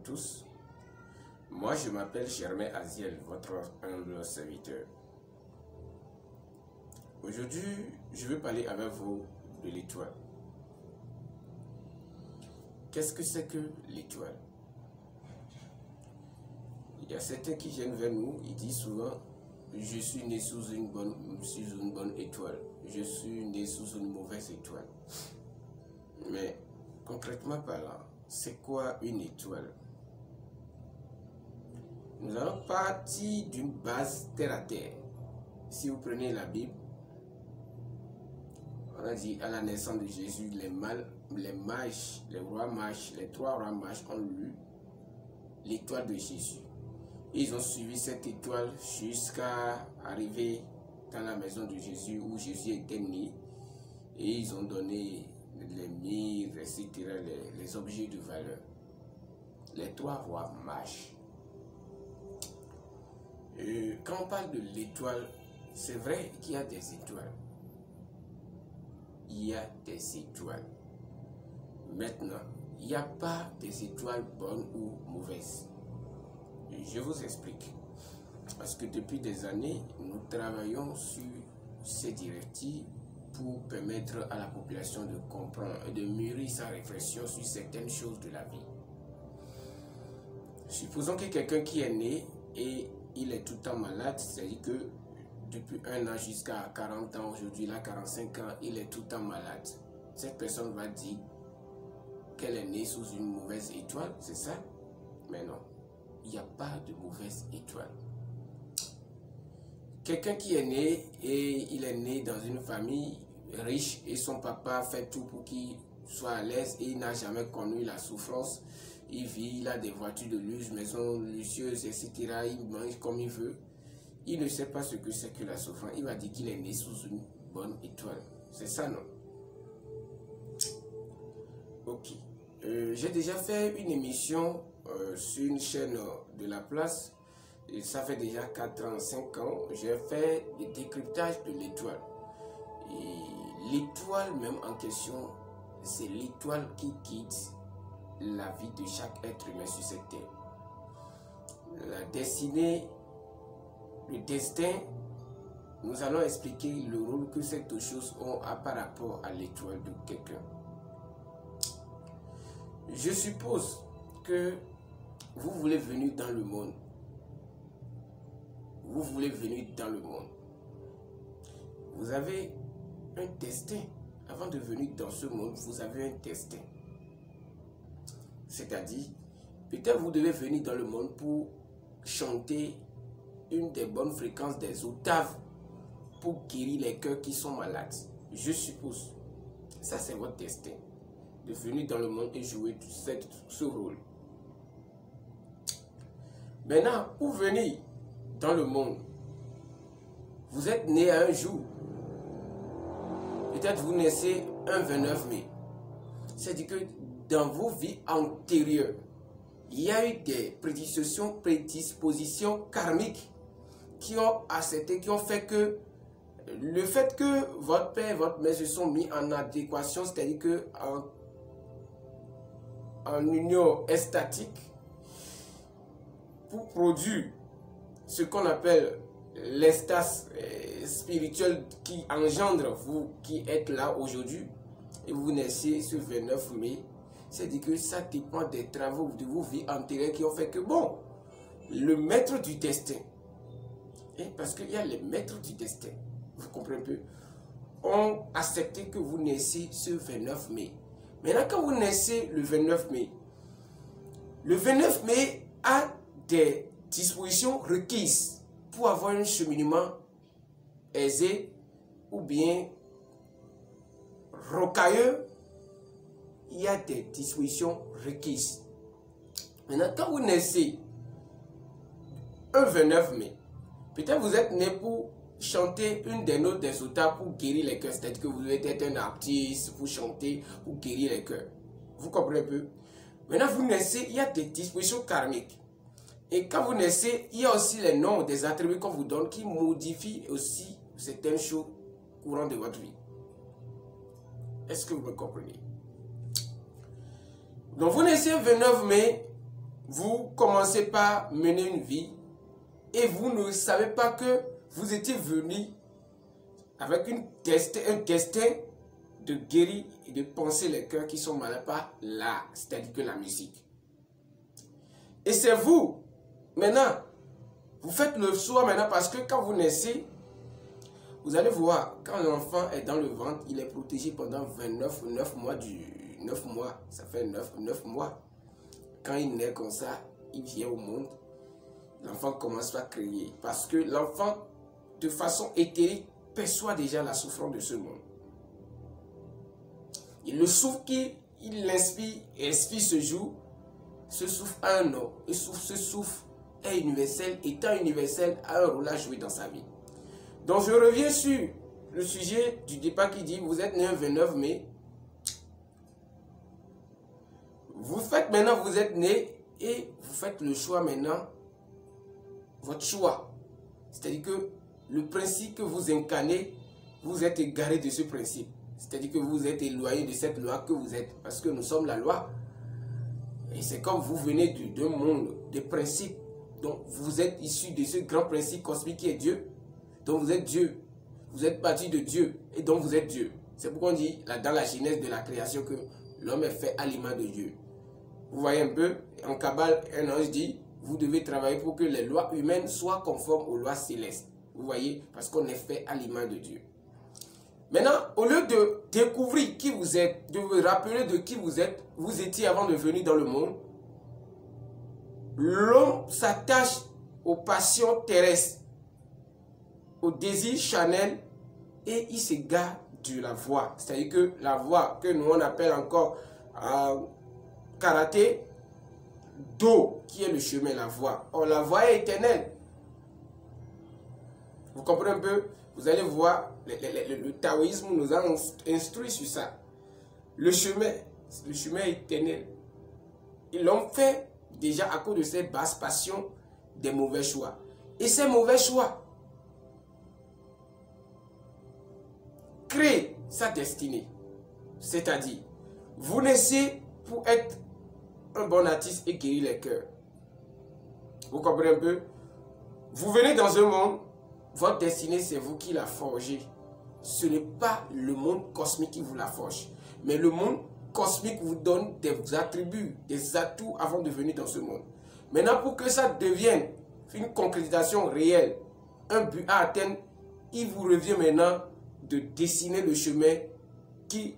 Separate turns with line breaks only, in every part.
tous. Moi, je m'appelle Germain Aziel, votre humble serviteur. Aujourd'hui, je vais parler avec vous de l'étoile. Qu'est-ce que c'est que l'étoile? Il y a certains qui viennent vers nous, ils disent souvent: je suis né sous une bonne étoile, je suis né sous une mauvaise étoile. Mais concrètement parlant, c'est quoi une étoile? Nous allons partir d'une base terre à terre. Si vous prenez la Bible, on a dit à la naissance de Jésus, les trois rois mages ont lu l'étoile de Jésus. Ils ont suivi cette étoile jusqu'à arriver dans la maison de Jésus où Jésus était né. Et ils ont donné les myrrhes, etc., les objets de valeur. Les trois rois mages. Quand on parle de l'étoile, c'est vrai qu'il y a des étoiles. Il y a des étoiles. Maintenant, il n'y a pas des étoiles bonnes ou mauvaises. Je vous explique. Parce que depuis des années, nous travaillons sur ces directives pour permettre à la population de comprendre et de mûrir sa réflexion sur certaines choses de la vie. Supposons que quelqu'un qui est né et il est tout le temps malade, c'est-à-dire que depuis 1 an jusqu'à 40 ans, aujourd'hui il a 45 ans, il est tout le temps malade. Cette personne va dire qu'elle est née sous une mauvaise étoile, c'est ça? Mais non, il n'y a pas de mauvaise étoile. Quelqu'un qui est né et il est né dans une famille riche et son papa fait tout pour qu'il soit à l'aise et il n'a jamais connu la souffrance. Il vit, il a des voitures de luxe, maisons luxueuses, etc. Il mange comme il veut. Il ne sait pas ce que c'est que la souffrance. Il va dire qu'il est né sous une bonne étoile. C'est ça, non? Ok. J'ai déjà fait une émission sur une chaîne de la place. Et ça fait déjà 4 ans, 5 ans. J'ai fait des décryptages de l'étoile. Et l'étoile même en question, c'est l'étoile qui guide la vie de chaque être humain sur cette terre. La destinée, le destin, nous allons expliquer le rôle que ces deux choses ont par rapport à l'étoile de quelqu'un. Je suppose que vous voulez venir dans le monde. Vous voulez venir dans le monde. Vous avez un destin. Avant de venir dans ce monde, vous avez un destin. C'est-à-dire, peut-être vous devez venir dans le monde pour chanter une des bonnes fréquences des octaves pour guérir les cœurs qui sont malades. Je suppose. Ça, c'est votre destin. De venir dans le monde et jouer ce rôle. Maintenant, pour venir dans le monde, vous êtes né à un jour. Peut-être vous naissez un 29 mai. C'est-à-dire que dans vos vies antérieures, il y a eu des prédispositions karmiques qui ont accepté, qui ont fait que le fait que votre père et votre mère se sont mis en adéquation, c'est-à-dire que en union estatique, pour produire ce qu'on appelle l'estas spirituel qui engendre vous qui êtes là aujourd'hui, et vous naissez ce 29 mai, c'est-à-dire que ça dépend des travaux de vos vies antérieures qui ont fait que, bon, le maître du destin, parce qu'il y a les maîtres du destin, vous comprenez un peu, ont accepté que vous naissiez ce 29 mai. Maintenant, quand vous naissez le 29 mai a des dispositions requises pour avoir un cheminement aisé ou bien rocailleux. Il y a des dispositions requises. Maintenant, quand vous naissez un 29 mai, peut-être vous êtes né pour chanter une des notes des octaves pour guérir les cœurs. C'est-à-dire que vous devez être un artiste pour chanter, pour guérir les cœurs. Vous comprenez un peu? Maintenant, vous naissez, il y a des dispositions karmiques. Et quand vous naissez, il y a aussi les noms des attributs qu'on vous donne qui modifient aussi certaines choses courant de votre vie. Est-ce que vous me comprenez? Donc vous naissez le 29 mai, vous commencez par mener une vie et vous ne savez pas que vous étiez venu avec un destin de guérir et de penser les cœurs qui sont malades par l'art, c'est-à-dire que la musique. Et c'est vous, maintenant, vous faites le choix maintenant parce que quand vous naissez, vous allez voir, quand l'enfant est dans le ventre, il est protégé pendant 9 mois, ça fait 9 mois. Quand il naît comme ça, il vient au monde, l'enfant commence à crier. Parce que l'enfant, de façon éthérique, perçoit déjà la souffrance de ce monde. Et le souffle qu'il inspire et expire ce jour, ce souffle a un nom. Et ce souffle est universel, étant universel, a un rôle à jouer dans sa vie. Donc je reviens sur le sujet du départ qui dit, vous êtes né le 29 mai. Vous faites maintenant, vous êtes né et vous faites le choix maintenant, votre choix. C'est-à-dire que le principe que vous incarnez, vous êtes égaré de ce principe. C'est-à-dire que vous êtes éloigné de cette loi que vous êtes. Parce que nous sommes la loi. Et c'est comme vous venez d'un monde, des principes. Donc vous êtes issu de ce grand principe cosmique qui est Dieu. Donc vous êtes Dieu. Vous êtes parti de Dieu. Et donc vous êtes Dieu. C'est pourquoi on dit là, dans la genèse de la création que l'homme est fait à l'image de Dieu. Vous voyez un peu, en Kabbale, un ange dit, vous devez travailler pour que les lois humaines soient conformes aux lois célestes. Vous voyez, parce qu'on est fait à l'image de Dieu. Maintenant, au lieu de découvrir qui vous êtes, de vous rappeler de qui vous êtes, vous étiez avant de venir dans le monde, l'homme s'attache aux passions terrestres, aux désirs charnels, et il s'égare de la voie. C'est-à-dire que la voie que nous on appelle encore karaté, Do, qui est le chemin, la voie. Or, la voie est éternelle. Vous comprenez un peu? Vous allez voir, le taoïsme nous a instruit sur ça. Le chemin est éternel. Et l'homme fait déjà à cause de ses basses passions des mauvais choix. Et ces mauvais choix créent sa destinée. C'est-à-dire, vous naissez pour être un bon artiste et guérir les cœurs. Vous comprenez un peu? Vous venez dans un monde, votre destinée c'est vous qui la forgez. Ce n'est pas le monde cosmique qui vous la forge. Mais le monde cosmique vous donne des attributs, des atouts avant de venir dans ce monde. Maintenant, pour que ça devienne une concrétisation réelle, un but à atteindre, il vous revient maintenant de dessiner le chemin qui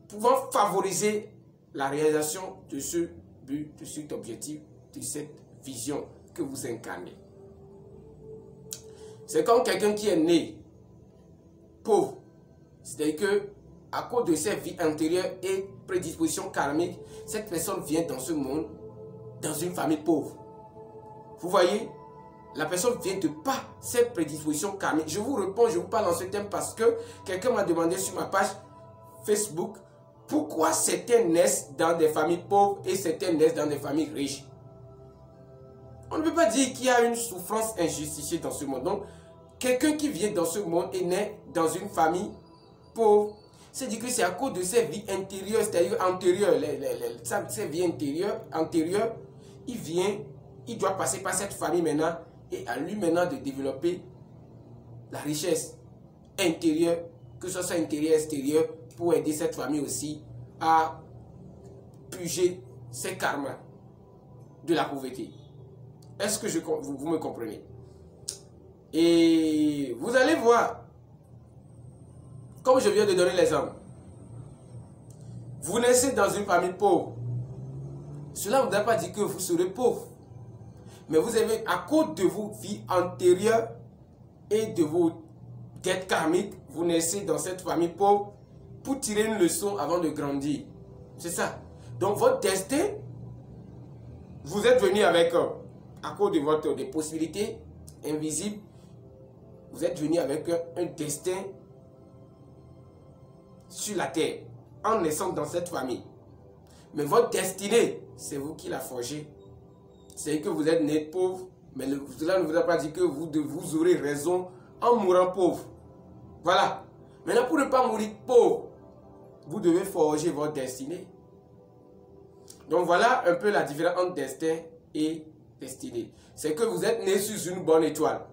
pouvant favoriser la réalisation de ce but, de cet objectif, de cette vision que vous incarnez. C'est comme quelqu'un qui est né pauvre. C'est-à-dire que à cause de ses vies antérieures et prédispositions karmiques, cette personne vient dans ce monde, dans une famille pauvre. Vous voyez, la personne vient de pas cette prédisposition karmique. Je vous réponds, je vous parle en ce thème parce que quelqu'un m'a demandé sur ma page Facebook pourquoi certains naissent dans des familles pauvres et certains naissent dans des familles riches. On ne peut pas dire qu'il y a une souffrance injustifiée dans ce monde. Donc, quelqu'un qui vient dans ce monde et naît dans une famille pauvre, c'est-à-dire que c'est à cause de ses vies intérieures, c'est-à-dire antérieures, ses vies antérieures, il doit passer par cette famille maintenant et à lui maintenant de développer la richesse intérieure, que ce soit intérieure, extérieure, pour aider cette famille aussi à purger ses karmas de la pauvreté. Est-ce que vous me comprenez? Et vous allez voir, comme je viens de donner l'exemple, vous naissez dans une famille pauvre. Cela ne veut pas dire que vous serez pauvre. Mais vous avez, à cause de vos vies antérieures et de vos dettes karmiques, vous naissez dans cette famille pauvre pour tirer une leçon avant de grandir. C'est ça. Donc votre destin, vous êtes venu avec, à cause de des possibilités invisibles, vous êtes venu avec un destin sur la terre, en naissant dans cette famille. Mais votre destinée, c'est vous qui la forgez. C'est que vous êtes né pauvre, mais cela ne vous a pas dit que vous aurez raison en mourant pauvre. Voilà. Maintenant, pour ne pas mourir pauvre, vous devez forger votre destinée. Donc voilà un peu la différence entre destin et destinée. C'est que vous êtes né sous une bonne étoile.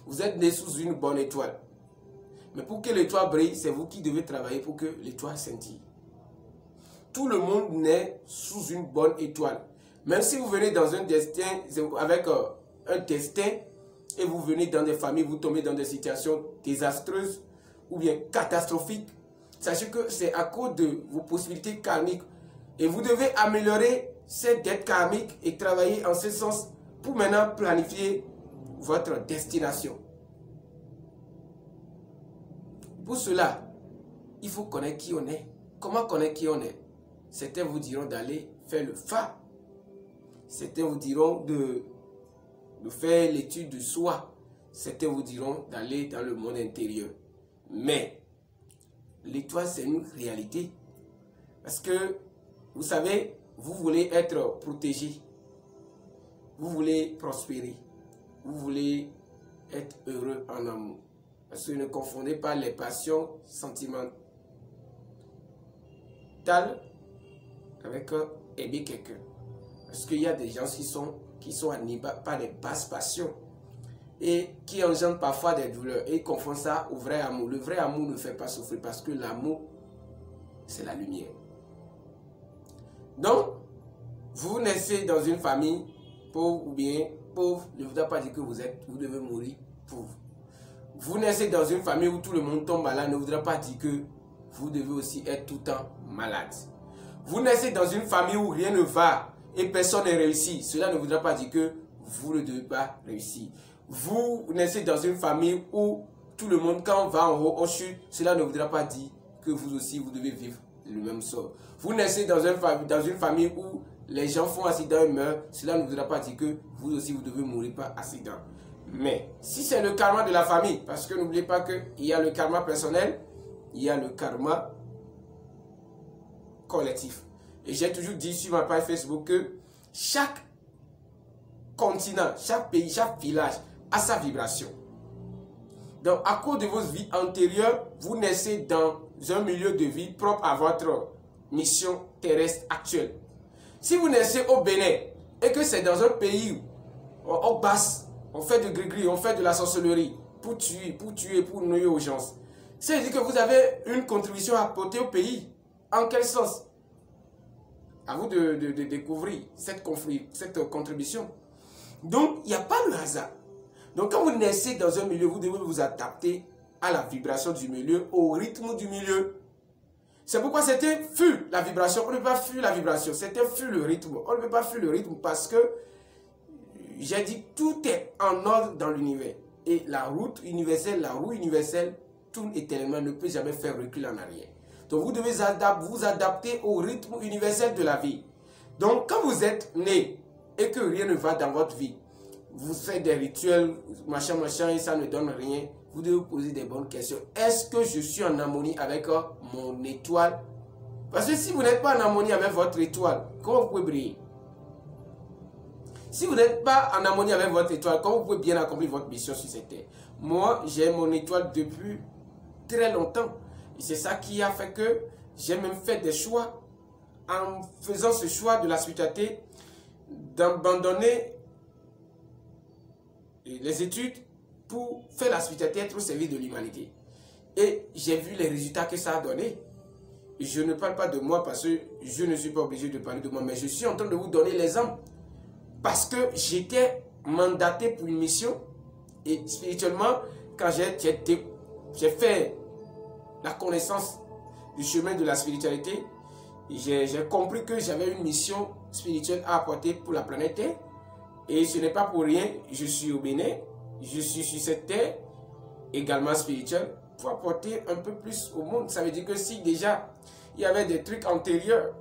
Vous êtes né sous une bonne étoile. Mais pour que l'étoile brille, c'est vous qui devez travailler pour que l'étoile scintille. Tout le monde naît sous une bonne étoile. Même si vous venez dans un destin, avec un destin, et vous venez dans des familles, vous tombez dans des situations désastreuses ou bien catastrophiques, sachez que c'est à cause de vos possibilités karmiques. Et vous devez améliorer cette dette karmique et travailler en ce sens pour maintenant planifier votre destination. Pour cela, il faut connaître qui on est. Comment connaître qui on est? Certains vous diront d'aller faire le Fa. Certains vous diront de faire l'étude de soi. Certains vous diront d'aller dans le monde intérieur. Mais l'étoile, c'est une réalité. Parce que, vous savez, vous voulez être protégé. Vous voulez prospérer. Vous voulez être heureux en amour. Parce que ne confondez pas les passions sentimentales avec aimer quelqu'un. Parce qu'il y a des gens qui sont animés par des basses passions et qui engendrent parfois des douleurs et ils confondent ça au vrai amour. Le vrai amour ne fait pas souffrir parce que l'amour, c'est la lumière. Donc, vous naissez dans une famille pauvre ou bien pauvre, ne voudrait pas dire que vous devez mourir pauvre. Vous naissez dans une famille où tout le monde tombe malade, ne voudrait pas dire que vous devez aussi être tout le temps malade. Vous naissez dans une famille où rien ne va et personne ne réussit. Cela ne voudra pas dire que vous ne devez pas réussir. Vous naissez dans une famille où tout le monde, quand on va en haut, on chute. Cela ne voudra pas dire que vous aussi, vous devez vivre le même sort. Vous naissez dans une famille où les gens font accident et meurent. Cela ne voudra pas dire que vous aussi, vous devez mourir par accident. Mais si c'est le karma de la famille, parce que n'oubliez pas qu'il y a le karma personnel, il y a le karma collectif. Et j'ai toujours dit sur ma page Facebook que chaque continent, chaque pays, chaque village a sa vibration. Donc, à cause de vos vies antérieures, vous naissez dans un milieu de vie propre à votre mission terrestre actuelle. Si vous naissez au Bénin et que c'est dans un pays où on basse, on fait de gris-gris, on fait de la sorcellerie pour tuer, pour nuire aux gens, c'est-à-dire que vous avez une contribution à apporter au pays. En quel sens? À vous de découvrir cette contribution. Donc, il n'y a pas le hasard. Donc, quand vous naissez dans un milieu, vous devez vous adapter à la vibration du milieu, au rythme du milieu. C'est pourquoi c'était fuir la vibration. On ne peut pas fuir la vibration, c'était fuir le rythme. On ne peut pas fuir le rythme parce que, j'ai dit, tout est en ordre dans l'univers. Et la route universelle, tourne éternellement, ne peut jamais faire recul en arrière. Donc, vous devez vous adapter au rythme universel de la vie. Donc, quand vous êtes né et que rien ne va dans votre vie, vous faites des rituels, machin, et ça ne donne rien, vous devez vous poser des bonnes questions. Est-ce que je suis en harmonie avec mon étoile? Parce que si vous n'êtes pas en harmonie avec votre étoile, comment vous pouvez briller? Si vous n'êtes pas en harmonie avec votre étoile, comment vous pouvez bien accomplir votre mission sur cette terre? Moi, j'ai mon étoile depuis très longtemps. Et c'est ça qui a fait que j'ai même fait des choix, en faisant ce choix de la spiritualité, d'abandonner les études pour faire la spiritualité, être au service de l'humanité. Et j'ai vu les résultats que ça a donné. Je ne parle pas de moi parce que je ne suis pas obligé de parler de moi, mais je suis en train de vous donner l'exemple. Parce que j'étais mandaté pour une mission et spirituellement, quand j'ai fait la connaissance du chemin de la spiritualité, j'ai compris que j'avais une mission spirituelle à apporter pour la planète Terre. Et ce n'est pas pour rien, je suis au Bénin, je suis sur cette terre, également spirituelle, pour apporter un peu plus au monde. Ça veut dire que si déjà il y avait des trucs antérieurs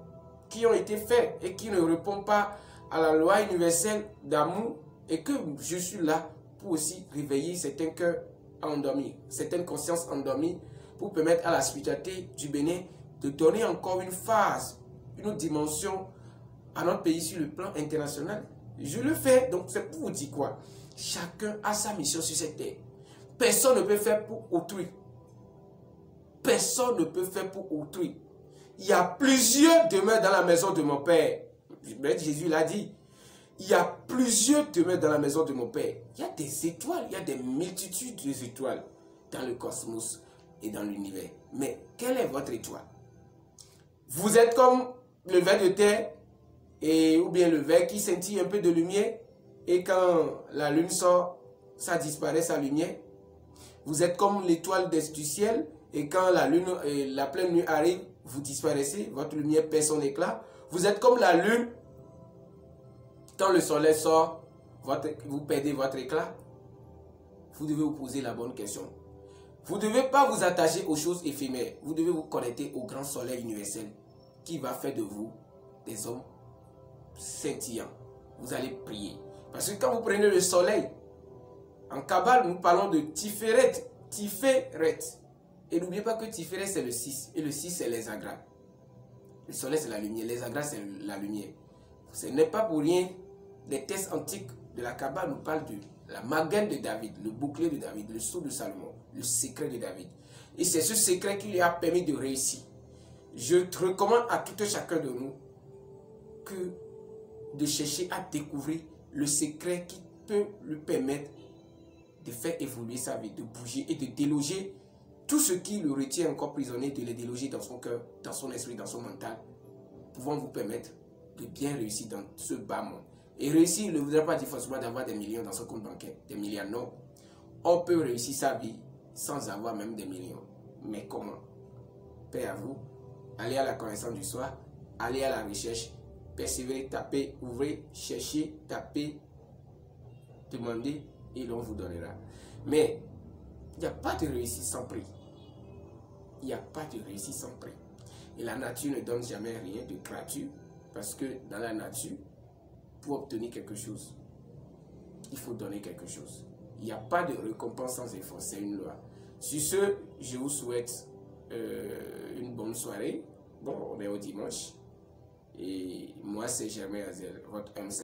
qui ont été faits et qui ne répondent pas à la loi universelle d'amour, et que je suis là pour aussi réveiller certains cœurs endormis, certaines consciences endormies, pour permettre à la spiritualité du Bénin de donner encore une phase, une autre dimension à notre pays sur le plan international. Je le fais, donc c'est pour vous dire quoi? Chacun a sa mission sur cette terre. Personne ne peut faire pour autrui. Personne ne peut faire pour autrui. Il y a plusieurs demeures dans la maison de mon père. Jésus l'a dit. Il y a plusieurs demeures dans la maison de mon Père. Il y a des étoiles, il y a des multitudes d'étoiles dans le cosmos et dans l'univers. Mais quelle est votre étoile? Vous êtes comme le ver de terre, ou bien le ver qui scintille un peu de lumière, et quand la lune sort, ça disparaît sa lumière. Vous êtes comme l'étoile du ciel, et quand la pleine nuit arrive, vous disparaissez, votre lumière perd son éclat. Vous êtes comme la lune. Quand le soleil sort, vous perdez votre éclat. Vous devez vous poser la bonne question. Vous ne devez pas vous attacher aux choses éphémères. Vous devez vous connecter au grand soleil universel qui va faire de vous des hommes scintillants. Vous allez prier. Parce que quand vous prenez le soleil, en Kabbale, nous parlons de Tiferet. Tiferet. Et n'oubliez pas que Tiferet, c'est le 6. Et le 6, c'est les agrafes. Le soleil, c'est la lumière. Les agrafes, c'est la lumière. Ce n'est pas pour rien. Les textes antiques de la Kabbale nous parlent de la magaine de David, le bouclier de David, le sceau de Salomon, le secret de David. Et c'est ce secret qui lui a permis de réussir. Je te recommande à tout un chacun de nous de chercher à découvrir le secret qui peut lui permettre de faire évoluer sa vie, de bouger et de déloger tout ce qui le retient encore prisonnier, de le déloger dans son cœur, dans son esprit, dans son mental, pouvant vous permettre de bien réussir dans ce bas monde. Et réussir ne voudrait pas dire forcément d'avoir des millions dans son compte bancaire, des milliards, non. On peut réussir sa vie sans avoir même des millions. Mais comment? Paix à vous. Allez à la connaissance du soir, allez à la recherche, persévérez, tapez, ouvrez, cherchez, tapez, demandez et l'on vous donnera. Mais il n'y a pas de réussite sans prix. Il n'y a pas de réussite sans prix. Et la nature ne donne jamais rien de gratuit parce que dans la nature, pour obtenir quelque chose, il faut donner quelque chose. Il n'y a pas de récompense sans effort, c'est une loi. Sur ce, je vous souhaite une bonne soirée. Bon, on est au dimanche. Et moi, c'est Germain Azel, votre MC.